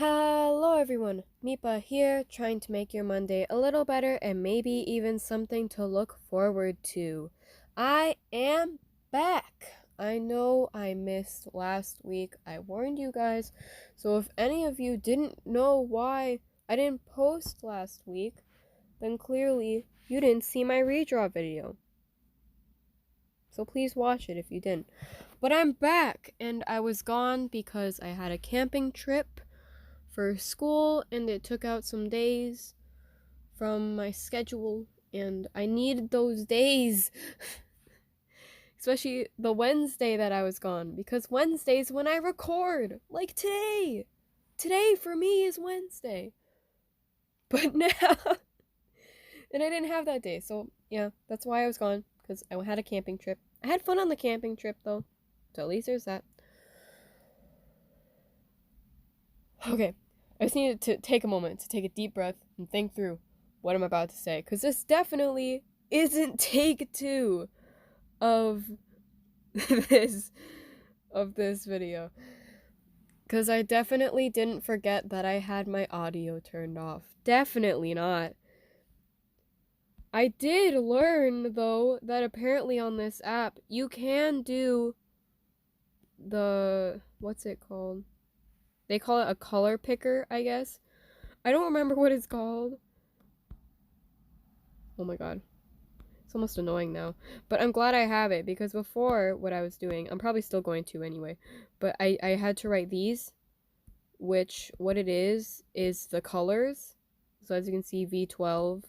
Hello everyone, Mipa here, trying to make your Monday a little better and maybe even something to look forward to. I am back! I know I missed last week, I warned you guys, so if any of you didn't know why I didn't post last week, then clearly you didn't see my redraw video. So please watch it if you didn't. But I'm back, and I was gone because I had a camping trip for school and it took out some days from my schedule and I needed those days. Especially the Wednesday that I was gone, because Wednesday's when I record, like today. Today for me is Wednesday. But now and I didn't have that day, so yeah, that's why I was gone, because I had a camping trip. I had fun on the camping trip though, so at least there's that. Okay, I just needed to take a moment to take a deep breath and think through what I'm about to say, because this definitely isn't take two of this video. Because I definitely didn't forget that I had my audio turned off. Definitely not. I did learn, though, that apparently on this app, you can do what's it called? They call it a color picker, I guess. I don't remember what it's called. Oh my god. It's almost annoying now. But I'm glad I have it, because before, what I was doing, I'm probably still going to anyway, but I had to write these, which, what it is the colors. So as you can see, V12.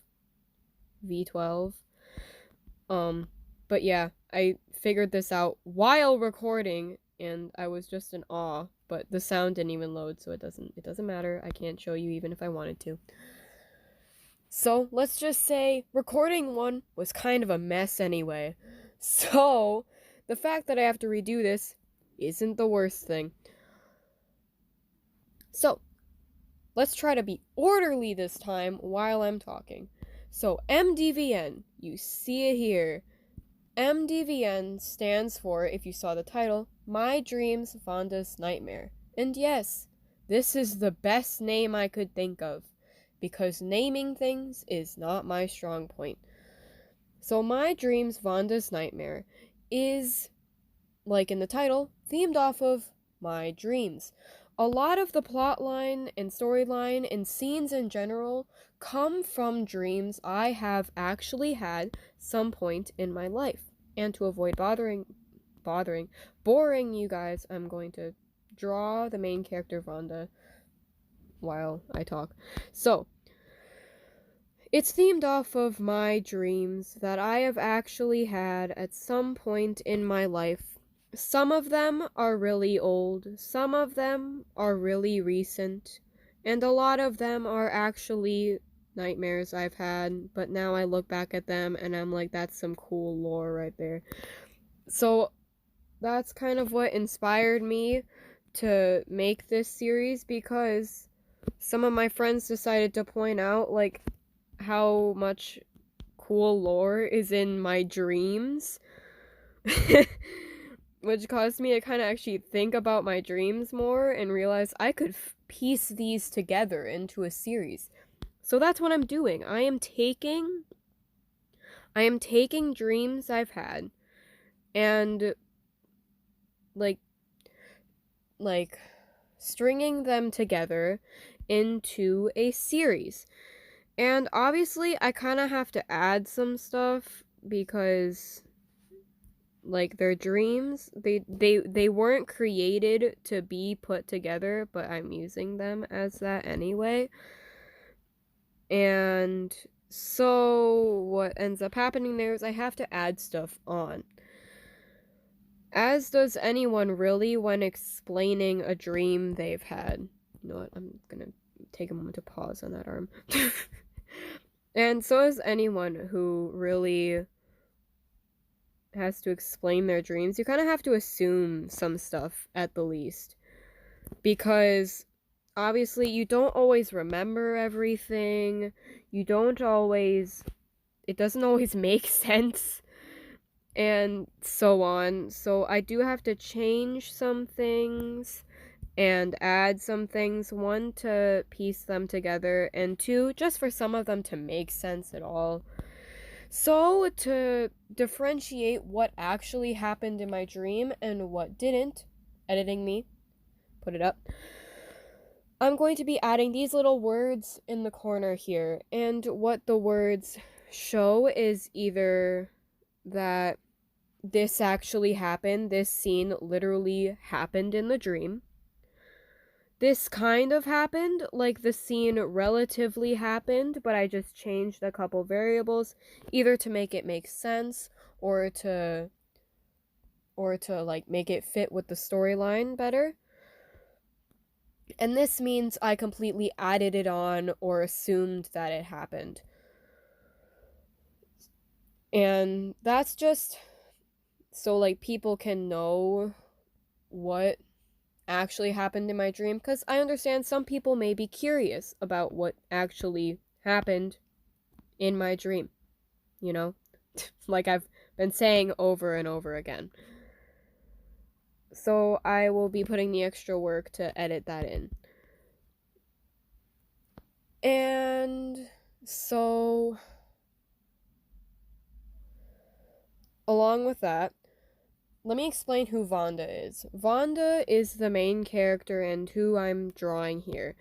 But yeah, I figured this out while recording, and I was just in awe, but the sound didn't even load, so it doesn't matter. I can't show you even if I wanted to. So let's just say recording one was kind of a mess anyway. So the fact that I have to redo this isn't the worst thing. So let's try to be orderly this time while I'm talking. So MDVN, you see it here. MDVN stands for, if you saw the title, My Dreams, Vanda's Nightmare. And yes, this is the best name I could think of, because naming things is not my strong point. So My Dreams, Vanda's Nightmare is, like in the title, themed off of my dreams. A lot of the plotline and storyline and scenes in general come from dreams I have actually had some point in my life. And to avoid boring you guys, I'm going to draw the main character Vanda while I talk. So, it's themed off of my dreams that I have actually had at some point in my life. Some of them are really old, some of them are really recent, and a lot of them are actually nightmares I've had, but now I look back at them and I'm like, that's some cool lore right there. So that's kind of what inspired me to make this series, because some of my friends decided to point out, like, how much cool lore is in my dreams. Which caused me to kind of actually think about my dreams more and realize I could piece these together into a series. So that's what I'm doing. I am taking dreams I've had and like stringing them together into a series. And obviously I kind of have to add some stuff, because like their dreams, they weren't created to be put together, but I'm using them as that anyway. And so what ends up happening there is I have to add stuff on, as does anyone really when explaining a dream they've had. You know what, I'm gonna take a moment to pause on that arm. And so is anyone who really has to explain their dreams. You kind of have to assume some stuff at the least, because obviously you don't always remember everything. It doesn't always make sense, and so on. So I do have to change some things and add some things. One, to piece them together, and two, just for some of them to make sense at all. So, to differentiate what actually happened in my dream and what didn't, editing me, put it up, I'm going to be adding these little words in the corner here. And what the words show is either that this actually happened, this scene literally happened in the dream. This kind of happened, like the scene relatively happened, but I just changed a couple variables, either to make it make sense or to like make it fit with the storyline better. And this means I completely added it on or assumed that it happened. And that's just so like people can know what actually happened in my dream, because I understand some people may be curious about what actually happened in my dream, you know? Like I've been saying over and over again. So I will be putting the extra work to edit that in. And so, along with that, let me explain who Vanda is. Vanda is the main character and who I'm drawing here.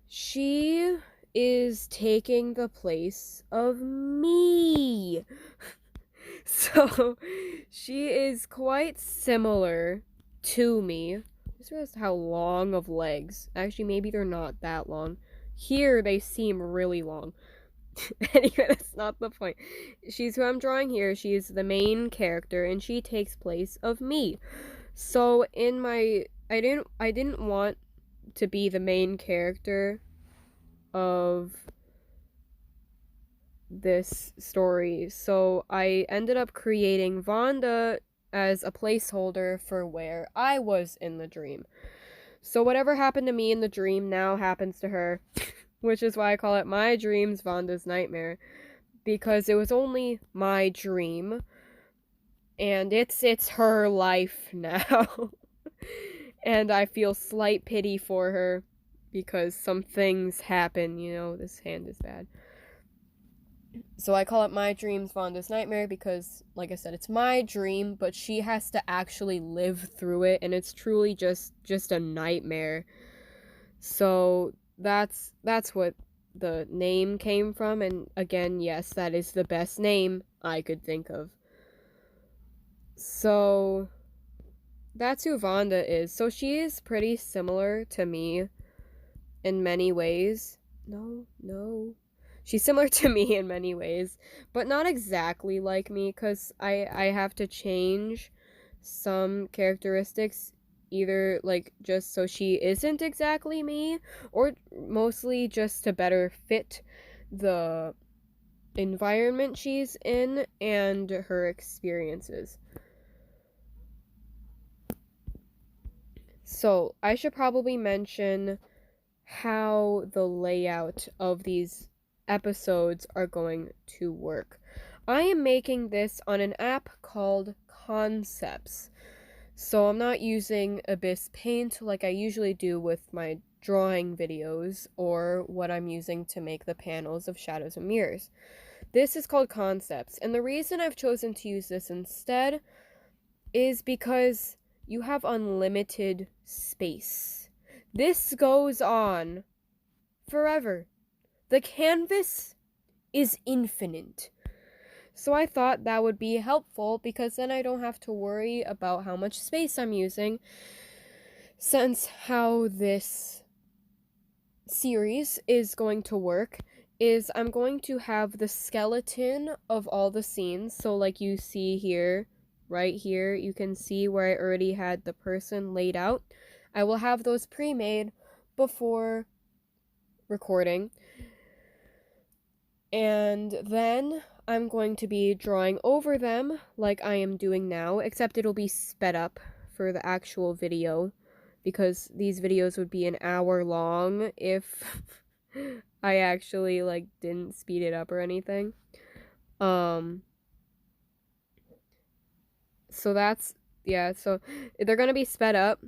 She is taking the place of me. So, she is quite similar to me. I just realized how long of legs. Actually, maybe they're not that long. Here, they seem really long. Anyway, that's not the point. She's who I'm drawing here. She's the main character, and she takes place of me. So in my, I didn't want to be the main character of this story, so I ended up creating Vanda as a placeholder for where I was in the dream. So whatever happened to me in the dream now happens to her, which is why I call it My Dreams, Vanda's Nightmare, because it was only my dream, and it's her life now. And I feel slight pity for her because some things happen, you know, this hand is bad. So I call it My Dreams, Vanda's Nightmare because, like I said, it's my dream, but she has to actually live through it, and it's truly just a nightmare. So that's what the name came from, and again, yes, that is the best name I could think of. So that's who Vanda is. So she is pretty similar to me in many ways. No. She's similar to me in many ways, but not exactly like me, because I have to change some characteristics, either like just so she isn't exactly me, or mostly just to better fit the environment she's in and her experiences. So I should probably mention how the layout of these episodes are going to work. I am making this on an app called Concepts. So I'm not using Abyss Paint like I usually do with my drawing videos, or what I'm using to make the panels of Shadows and Mirrors. This is called Concepts, and the reason I've chosen to use this instead is because you have unlimited space. This goes on forever. The canvas is infinite. So I thought that would be helpful, because then I don't have to worry about how much space I'm using, since how this series is going to work is I'm going to have the skeleton of all the scenes. So like you see here, right here, you can see where I already had the person laid out. I will have those pre-made before recording. And then I'm going to be drawing over them like I am doing now, except it'll be sped up for the actual video, because these videos would be an hour long if I actually like didn't speed it up or anything. So that's, yeah, so they're gonna be sped up,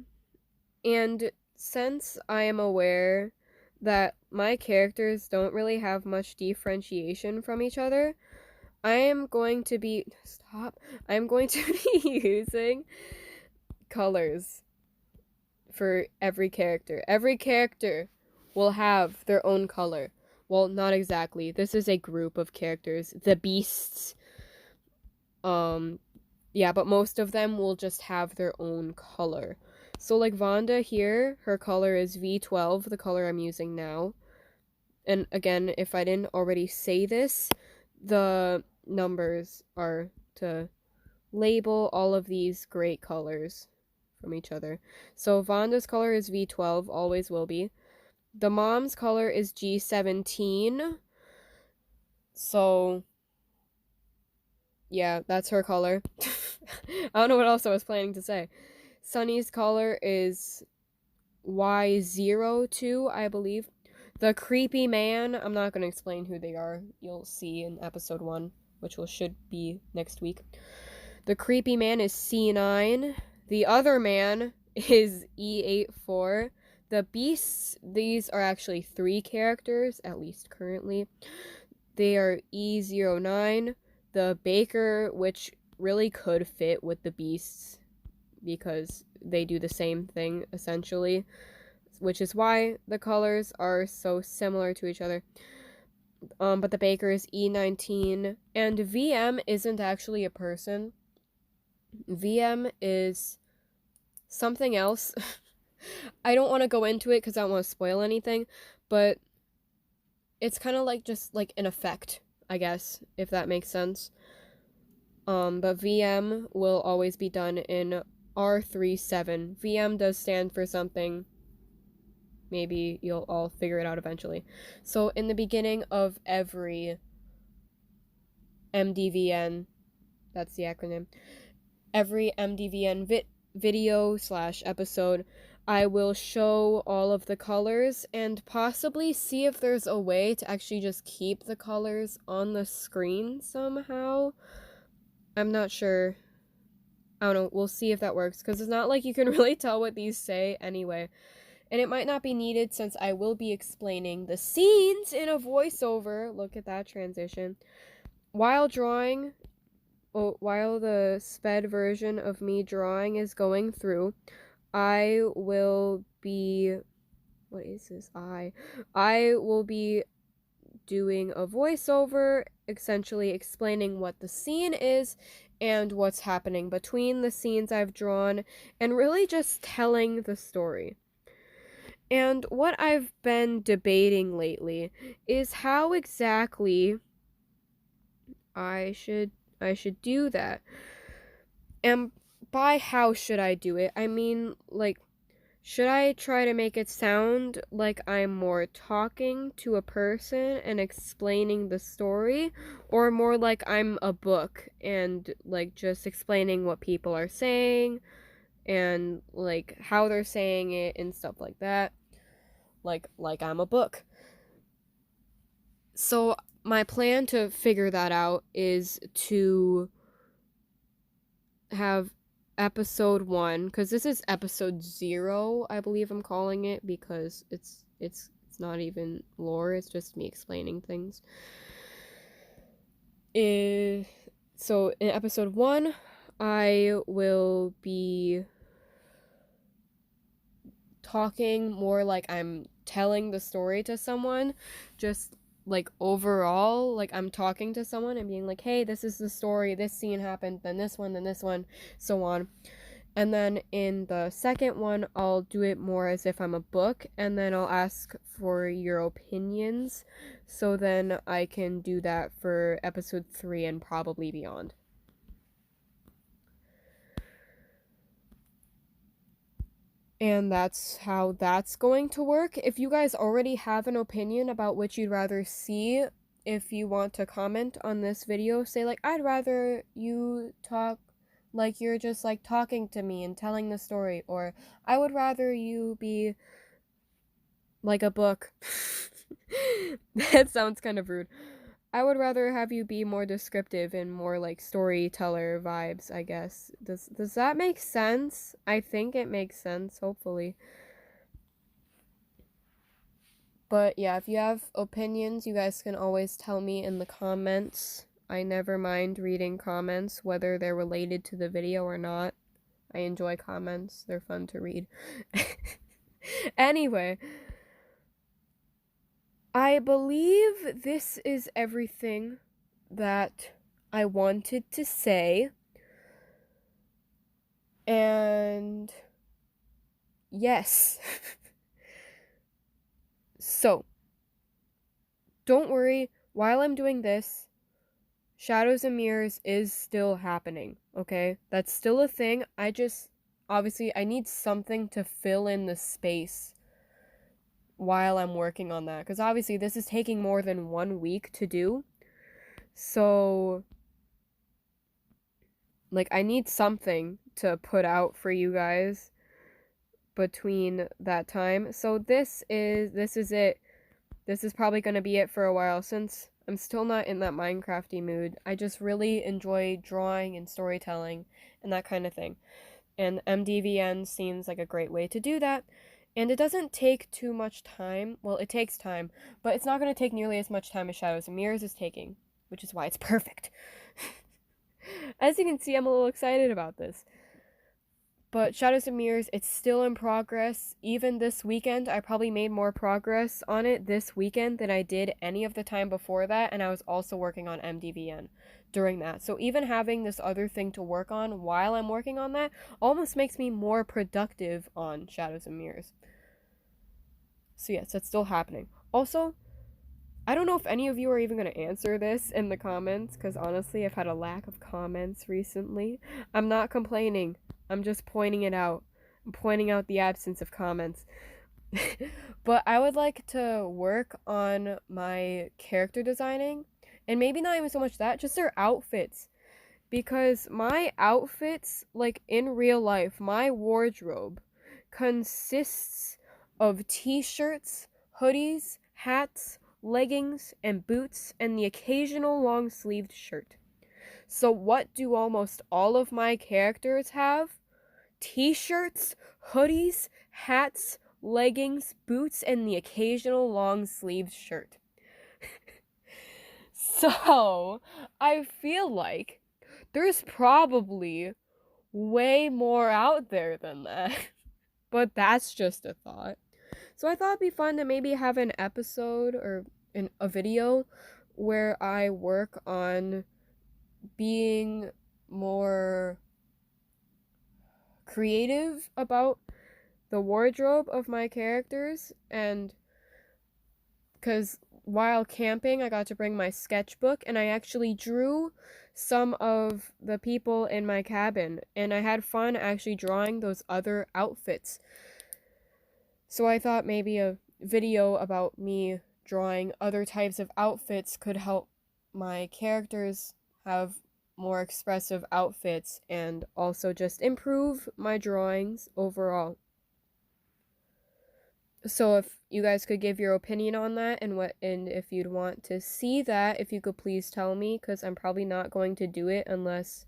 and since I am aware that my characters don't really have much differentiation from each other, I am going to be I'm going to be using colors for every character. Every character will have their own color. Well, not exactly. This is a group of characters. The beasts. Yeah, but most of them will just have their own color. So like Vanda here, her color is V12, the color I'm using now. And again, if I didn't already say this, the numbers are to label all of these great colors from each other. So Vanda's color is V12, always will be. The mom's color is G17. So yeah, that's her color. I don't know what else I was planning to say. Sunny's color is Y02, I believe. The creepy man, I'm not going to explain who they are. You'll see in episode 1, which should be next week. The creepy man is C9. The other man is E84. The beasts, these are actually 3 characters, at least currently. They are E09. The baker, which really could fit with the beasts because they do the same thing essentially, which is why the colors are so similar to each other. But the baker is E19, and VM isn't actually a person. VM is something else. I don't want to go into it because I don't want to spoil anything, but it's kind of like just like an effect, I guess, if that makes sense. But VM will always be done in R37. VM does stand for something. Maybe you'll all figure it out eventually. So in the beginning of every MDVN, that's the acronym, every MDVN video / episode, I will show all of the colors and possibly see if there's a way to actually just keep the colors on the screen somehow. I'm not sure. I don't know. We'll see if that works, because it's not like you can really tell what these say anyway. And it might not be needed since I will be explaining the scenes in a voiceover. Look at that transition. While drawing, while the sped version of me drawing is going through, I will be... What is this? I will be doing a voiceover, essentially explaining what the scene is and what's happening between the scenes I've drawn, and really just telling the story. And what I've been debating lately is how exactly I should do that. And by how should I do it, I mean, like, should I try to make it sound like I'm more talking to a person and explaining the story, or more like I'm a book and, like, just explaining what people are saying and, like, how they're saying it and stuff like that? Like I'm a book. So my plan to figure that out is to have episode 1, because this is episode 0, I believe I'm calling it, because it's not even lore, it's just me explaining things. So in episode 1, I will be talking more like I'm telling the story to someone, just like overall, like I'm talking to someone and being like, hey, this is the story, this scene happened, then this one, so on. And then in the second one, I'll do it more as if I'm a book, and then I'll ask for your opinions, so then I can do that for episode 3 and probably beyond. And that's how that's going to work. If you guys already have an opinion about which you'd rather see, if you want to comment on this video, say like, I'd rather you talk like you're just like talking to me and telling the story, or I would rather you be like a book. That sounds kind of rude. I would rather have you be more descriptive and more like storyteller vibes, I guess. Does that make sense? I think it makes sense, hopefully. But yeah, if you have opinions, you guys can always tell me in the comments. I never mind reading comments, whether they're related to the video or not. I enjoy comments, they're fun to read. Anyway, I believe this is everything that I wanted to say. And yes. So, don't worry, while I'm doing this, Shadows and Mirrors is still happening, okay? That's still a thing. Obviously, I need something to fill in the space while I'm working on that. Because obviously, this is taking more than 1 week to do. So, like, I need something to put out for you guys between that time. So this is it. This is probably going to be it for a while since I'm still not in that Minecrafty mood. I just really enjoy drawing and storytelling and that kind of thing. And MDVN seems like a great way to do that. And it doesn't take too much time. Well, it takes time, but it's not going to take nearly as much time as Shadows and Mirrors is taking, which is why it's perfect. As you can see, I'm a little excited about this. But Shadows and Mirrors, it's still in progress. Even this weekend, I probably made more progress on it this weekend than I did any of the time before that, and I was also working on MDVN during that. So even having this other thing to work on while I'm working on that almost makes me more productive on Shadows and Mirrors. So yes, that's still happening. Also, I don't know if any of you are even going to answer this in the comments, because honestly, I've had a lack of comments recently. I'm not complaining. I'm just pointing it out. I'm pointing out the absence of comments. But I would like to work on my character designing, and maybe not even so much that, just their outfits. Because my outfits, like in real life, my wardrobe consists of t-shirts, hoodies, hats, leggings, and boots, and the occasional long-sleeved shirt. So what do almost all of my characters have? T-shirts, hoodies, hats, leggings, boots, and the occasional long-sleeved shirt. So, I feel like there's probably way more out there than that. But that's just a thought. So I thought it'd be fun to maybe have an episode or a video where I work on being more creative about the wardrobe of my characters. And because while camping, I got to bring my sketchbook, and I actually drew some of the people in my cabin, and I had fun actually drawing those other outfits. So I thought maybe a video about me drawing other types of outfits could help my characters have more expressive outfits and also just improve my drawings overall. So if you guys could give your opinion on that and if you'd want to see that, if you could please tell me, because I'm probably not going to do it unless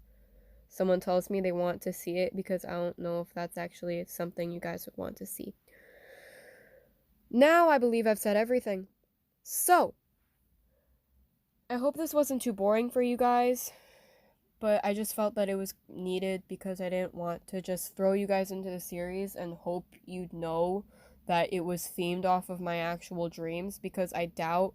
someone tells me they want to see it, because I don't know if that's actually something you guys would want to see. Now I believe I've said everything. So, I hope this wasn't too boring for you guys, but I just felt that it was needed because I didn't want to just throw you guys into the series and hope you'd know that it was themed off of my actual dreams, because I doubt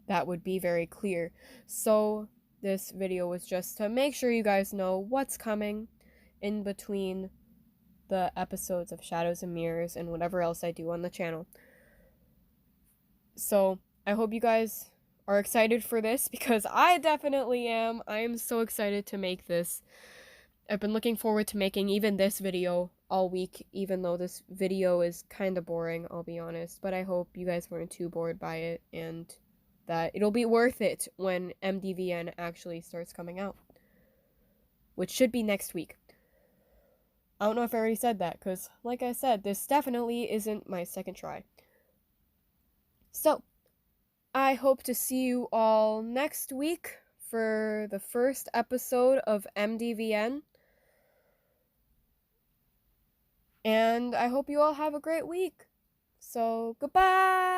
that would be very clear. So, this video was just to make sure you guys know what's coming in between the episodes of Shadows and Mirrors and whatever else I do on the channel. So, I hope you guys are excited for this, because I definitely am. I am so excited to make this. I've been looking forward to making even this video all week, even though this video is kind of boring, I'll be honest. But I hope you guys weren't too bored by it, and that it'll be worth it when MDVN actually starts coming out, which should be next week. I don't know if I already said that, because, like I said, this definitely isn't my second try. So, I hope to see you all next week for the first episode of MDVN. And I hope you all have a great week. So, goodbye!